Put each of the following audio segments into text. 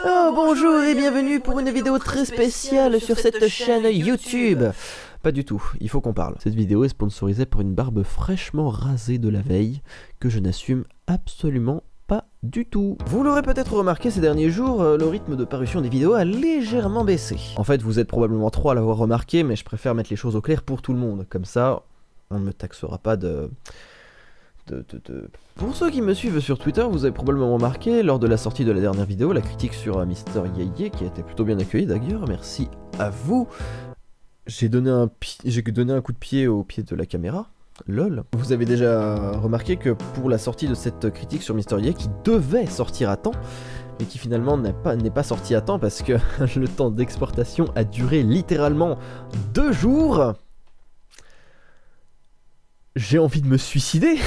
Oh bonjour et bienvenue pour une vidéo très spéciale sur cette chaîne YouTube. Pas du tout, il faut qu'on parle. Cette vidéo est sponsorisée par une barbe fraîchement rasée de la veille que je n'assume absolument pas du tout. Vous l'aurez peut-être remarqué ces derniers jours, le rythme de parution des vidéos a légèrement baissé. En fait, vous êtes probablement trois à l'avoir remarqué, mais je préfère mettre les choses au clair pour tout le monde. Comme ça, on ne me taxera pas de... Pour ceux qui me suivent sur Twitter, vous avez probablement remarqué lors de la sortie de la dernière vidéo la critique sur Mister Yeye qui a été plutôt bien accueillie d'ailleurs, merci à vous. J'ai donné un coup de pied au pied de la caméra, lol. Vous avez déjà remarqué que pour la sortie de cette critique sur Mister Yeye qui devait sortir à temps, mais qui finalement n'est pas sorti à temps parce que le temps d'exportation a duré littéralement 2 jours. J'ai envie de me suicider.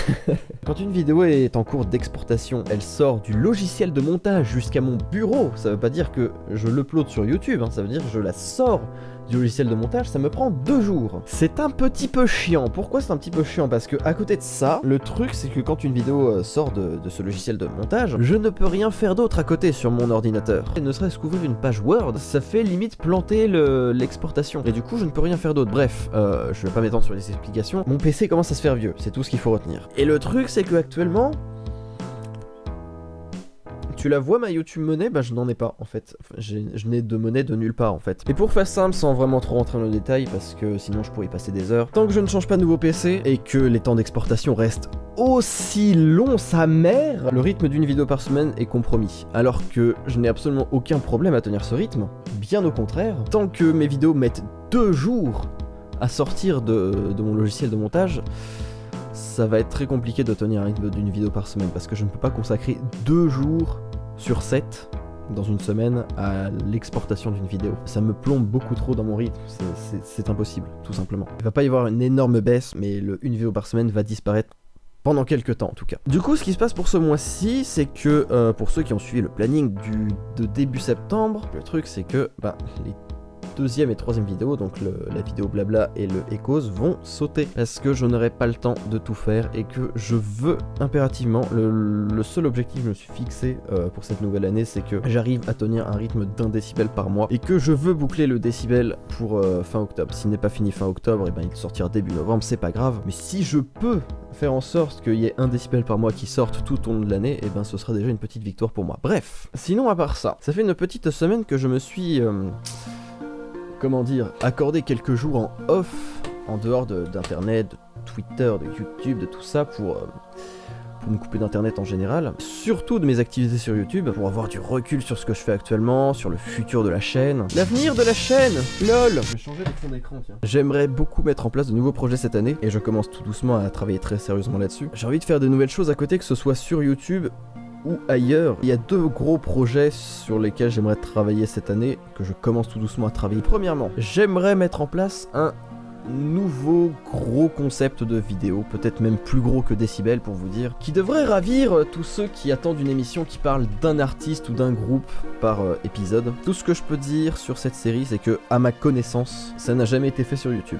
Quand une vidéo est en cours d'exportation, elle sort du logiciel de montage jusqu'à mon bureau. Ça veut pas dire que je l'upload sur YouTube, hein, ça veut dire que je la sors du logiciel de montage, ça me prend 2 jours. C'est un petit peu chiant. Pourquoi c'est un petit peu chiant? Parce que à côté de ça, le truc c'est que quand une vidéo sort de ce logiciel de montage, je ne peux rien faire d'autre à côté sur mon ordinateur. Et ne serait-ce qu'ouvrir une page Word, ça fait limite planter l'exportation. Et du coup je ne peux rien faire d'autre. Bref, je vais pas m'étendre sur les explications. Mon PC commence à se faire vieux, c'est tout ce qu'il faut retenir. Et le truc c'est que actuellement... Tu la vois ma YouTube monnaie? Bah je n'en ai pas en fait, je n'ai de monnaie de nulle part en fait. Et pour faire simple sans vraiment trop rentrer dans le détail parce que sinon je pourrais y passer des heures, tant que je ne change pas de nouveau PC et que les temps d'exportation restent aussi longs sa mère, le rythme d'une vidéo par semaine est compromis. Alors que je n'ai absolument aucun problème à tenir ce rythme, bien au contraire, tant que mes vidéos mettent 2 jours à sortir de mon logiciel de montage, ça va être très compliqué de tenir un rythme d'une vidéo par semaine parce que je ne peux pas consacrer 2 jours sur 7 dans une semaine à l'exportation d'une vidéo. Ça me plombe beaucoup trop dans mon rythme, c'est impossible, tout simplement. Il va pas y avoir une énorme baisse, mais une vidéo par semaine va disparaître pendant quelques temps en tout cas. Du coup, ce qui se passe pour ce mois-ci, c'est que pour ceux qui ont suivi le planning de début septembre, le truc c'est que les 2e et 3e vidéo, donc la vidéo blabla et le Echoes vont sauter parce que je n'aurai pas le temps de tout faire et que je veux impérativement, le seul objectif que je me suis fixé pour cette nouvelle année, c'est que j'arrive à tenir un rythme d'1 décibel par mois et que je veux boucler le décibel pour fin octobre. S'il n'est pas fini fin octobre, et il sortira début novembre, c'est pas grave, mais si je peux faire en sorte qu'il y ait 1 décibel par mois qui sorte tout au long de l'année, et ce sera déjà une petite victoire pour moi. Bref, sinon à part ça, ça fait une petite semaine que je me suis... comment dire, accorder quelques jours en off, en dehors d'internet, de Twitter, de YouTube, de tout ça, pour me couper d'internet en général, surtout de mes activités sur YouTube, pour avoir du recul sur ce que je fais actuellement, sur le futur de la chaîne, l'avenir de la chaîne, lol. Je vais changer le fond d'écran, tiens. J'aimerais beaucoup mettre en place de nouveaux projets cette année, et je commence tout doucement à travailler très sérieusement là-dessus. J'ai envie de faire de nouvelles choses à côté, que ce soit sur YouTube ou ailleurs. Il y a 2 gros projets sur lesquels j'aimerais travailler cette année, que je commence tout doucement à travailler. Premièrement, j'aimerais mettre en place un nouveau gros concept de vidéo, peut-être même plus gros que Décibel pour vous dire, qui devrait ravir tous ceux qui attendent une émission qui parle d'un artiste ou d'un groupe par épisode. Tout ce que je peux dire sur cette série, c'est que, à ma connaissance, ça n'a jamais été fait sur YouTube.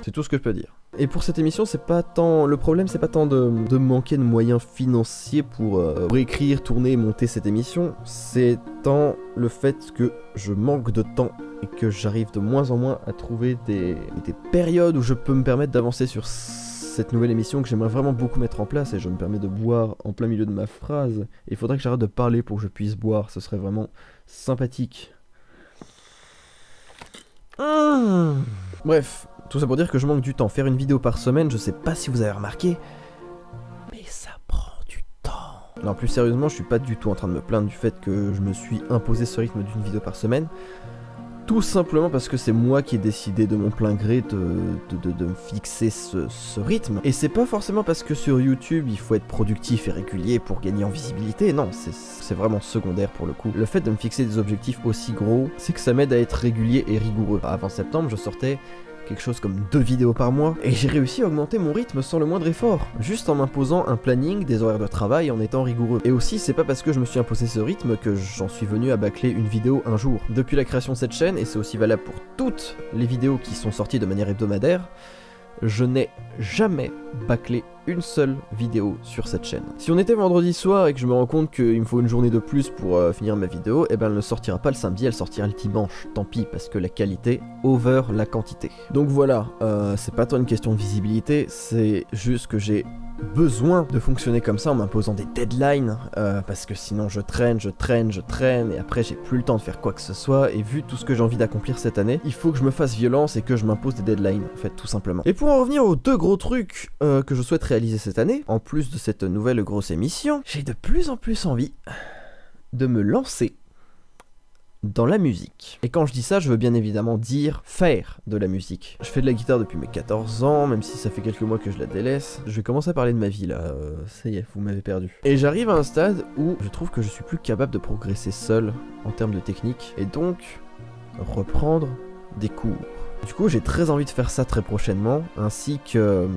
C'est tout ce que je peux dire. Et pour cette émission, c'est pas tant... Le problème, c'est pas tant de manquer de moyens financiers pour écrire, tourner et monter cette émission, c'est tant le fait que je manque de temps et que j'arrive de moins en moins à trouver des périodes où je peux me permettre d'avancer sur cette nouvelle émission que j'aimerais vraiment beaucoup mettre en place. Et je me permets de boire en plein milieu de ma phrase. Et il faudrait que j'arrête de parler pour que je puisse boire, ce serait vraiment sympathique. Bref, tout ça pour dire que je manque du temps. Faire une vidéo par semaine, je sais pas si vous avez remarqué, mais ça prend du temps. Non, plus sérieusement, je suis pas du tout en train de me plaindre du fait que je me suis imposé ce rythme d'une vidéo par semaine. Tout simplement parce que c'est moi qui ai décidé de mon plein gré de me fixer ce rythme. Et c'est pas forcément parce que sur YouTube il faut être productif et régulier pour gagner en visibilité, non, c'est vraiment secondaire pour le coup. Le fait de me fixer des objectifs aussi gros, c'est que ça m'aide à être régulier et rigoureux. Avant septembre, je sortais quelque chose comme 2 vidéos par mois, et j'ai réussi à augmenter mon rythme sans le moindre effort, juste en m'imposant un planning, des horaires de travail, en étant rigoureux. Et aussi, c'est pas parce que je me suis imposé ce rythme que j'en suis venu à bâcler une vidéo un jour. Depuis la création de cette chaîne, et c'est aussi valable pour toutes les vidéos qui sont sorties de manière hebdomadaire, je n'ai jamais bâclé une seule vidéo sur cette chaîne. Si on était vendredi soir et que je me rends compte qu'il me faut une journée de plus pour finir ma vidéo, eh ben elle ne sortira pas le samedi, elle sortira le dimanche. Tant pis, parce que la qualité over la quantité. Donc voilà, c'est pas tant une question de visibilité, c'est juste que j'ai besoin de fonctionner comme ça en m'imposant des deadlines, parce que sinon je traîne, et après j'ai plus le temps de faire quoi que ce soit, et vu tout ce que j'ai envie d'accomplir cette année, il faut que je me fasse violence et que je m'impose des deadlines, en fait, tout simplement. Et pour en revenir aux deux gros trucs que je souhaite réaliser cette année, en plus de cette nouvelle grosse émission, j'ai de plus en plus envie de me lancer dans la musique. Et quand je dis ça, je veux bien évidemment dire faire de la musique. Je fais de la guitare depuis mes 14 ans, même si ça fait quelques mois que je la délaisse. Je vais commencer à parler de ma vie là, ça y est, vous m'avez perdu. Et j'arrive à un stade où je trouve que je suis plus capable de progresser seul en termes de technique, et donc reprendre des cours. Du coup, j'ai très envie de faire ça très prochainement, ainsi que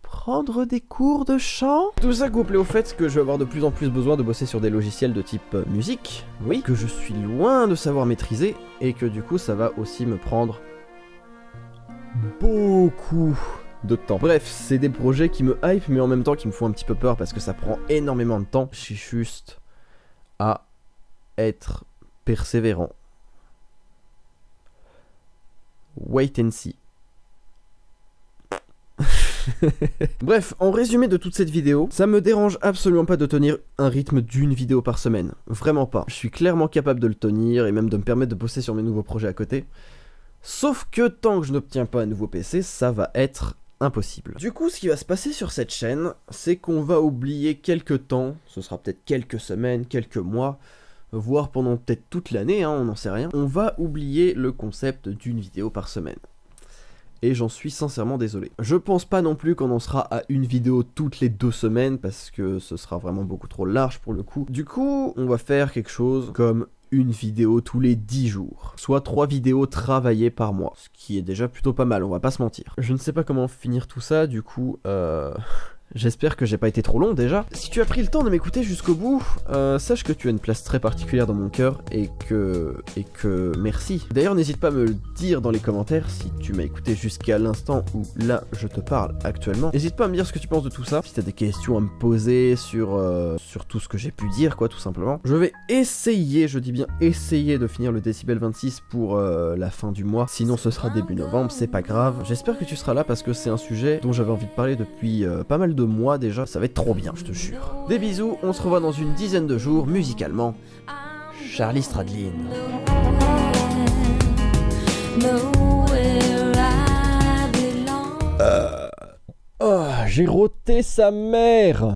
prendre des cours de chant. Tout ça couplé au fait que je vais avoir de plus en plus besoin de bosser sur des logiciels de type musique, oui, que je suis loin de savoir maîtriser, et que du coup ça va aussi me prendre beaucoup de temps. Bref, c'est des projets qui me hype, mais en même temps qui me font un petit peu peur parce que ça prend énormément de temps. J'ai juste à être persévérant. Wait and see. Bref, en résumé de toute cette vidéo, ça me dérange absolument pas de tenir un rythme d'une vidéo par semaine. Vraiment pas. Je suis clairement capable de le tenir et même de me permettre de bosser sur mes nouveaux projets à côté. Sauf que tant que je n'obtiens pas un nouveau PC, ça va être impossible. Du coup, ce qui va se passer sur cette chaîne, c'est qu'on va oublier quelques temps, ce sera peut-être quelques semaines, quelques mois, voire pendant peut-être toute l'année, hein, on n'en sait rien. On va oublier le concept d'une vidéo par semaine. Et j'en suis sincèrement désolé. Je pense pas non plus qu'on en sera à une vidéo toutes les 2 semaines, parce que ce sera vraiment beaucoup trop large pour le coup. Du coup, on va faire quelque chose comme une vidéo tous les 10 jours. Soit 3 vidéos travaillées par mois. Ce qui est déjà plutôt pas mal, on va pas se mentir. Je ne sais pas comment finir tout ça, du coup, j'espère que j'ai pas été trop long déjà. Si tu as pris le temps de m'écouter jusqu'au bout, sache que tu as une place très particulière dans mon cœur et que merci. D'ailleurs, n'hésite pas à me le dire dans les commentaires si tu m'as écouté jusqu'à l'instant où là je te parle actuellement. N'hésite pas à me dire ce que tu penses de tout ça. Si t'as des questions à me poser sur tout ce que j'ai pu dire, quoi, tout simplement. Je vais essayer, je dis bien essayer de finir le Décibel 26 pour la fin du mois. Sinon, ce sera début novembre, c'est pas grave. J'espère que tu seras là parce que c'est un sujet dont j'avais envie de parler depuis pas mal de mois déjà, ça va être trop bien, je te jure. Des bisous, on se revoit dans une dizaine de jours, musicalement. Charlie Stradlin. Oh, j'ai roté sa mère.